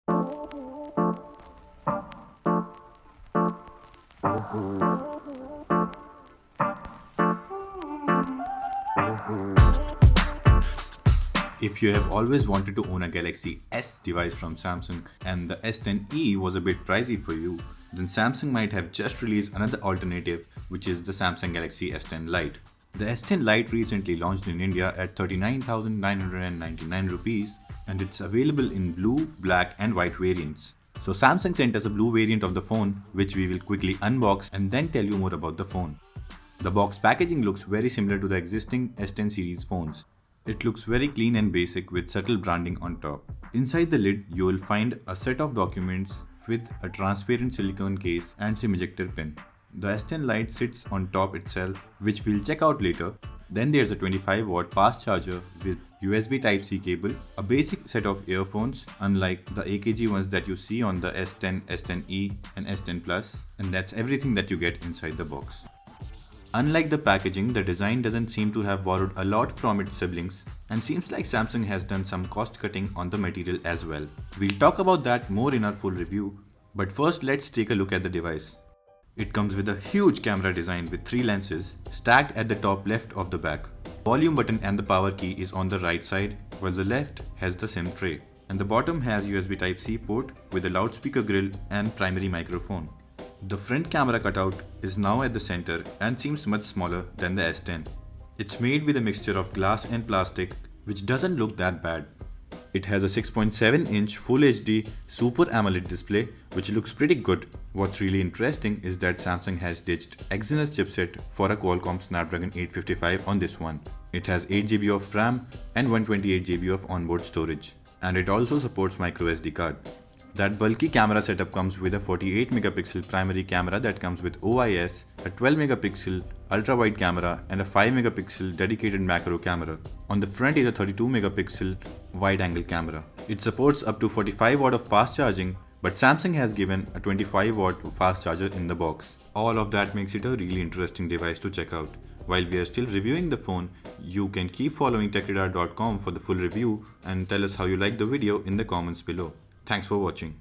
If you have always wanted to own a Galaxy S device from Samsung and the S10e was a bit pricey for you, then Samsung might have just released another alternative, which is the Samsung Galaxy S10 Lite. The S10 Lite recently launched in India at 39,999 rupees and it's available in blue, black and white variants. So Samsung sent us a blue variant of the phone, which we will quickly unbox and then tell you more about the phone. The box packaging looks very similar to the existing S10 series phones. It looks very clean and basic with subtle branding on top. Inside the lid, you will find a set of documents with a transparent silicone case and SIM ejector pin. The S10 Lite sits on top itself, which we'll check out later. Then there's a 25-watt fast charger with USB Type-C cable, a basic set of earphones, unlike the AKG ones that you see on the S10, S10e and S10 Plus, and that's everything that you get inside the box. Unlike the packaging, the design doesn't seem to have borrowed a lot from its siblings and seems like Samsung has done some cost cutting on the material as well. We'll talk about that more in our full review, but first let's take a look at the device. It comes with a huge camera design with 3 lenses stacked at the top left of the back. Volume button and the power key is on the right side, while the left has the SIM tray. And the bottom has USB Type-C port with a loudspeaker grill and primary microphone. The front camera cutout is now at the center and seems much smaller than the S10. It's made with a mixture of glass and plastic, which doesn't look that bad. It has a 6.7-inch Full HD Super AMOLED display, which looks pretty good. What's really interesting is that Samsung has ditched Exynos chipset for a Qualcomm Snapdragon 855 on this one. It has 8GB of RAM and 128GB of onboard storage. And it also supports microSD card. That bulky camera setup comes with a 48 megapixel primary camera that comes with OIS, a 12 megapixel ultra-wide camera and a 5 megapixel dedicated macro camera. On the front is a 32 megapixel wide-angle camera. It supports up to 45 watt of fast charging, but Samsung has given a 25 watt fast charger in the box. All of that makes it a really interesting device to check out. While we are still reviewing the phone, you can keep following techradar.com for the full review and tell us how you like the video in the comments below. Thanks for watching.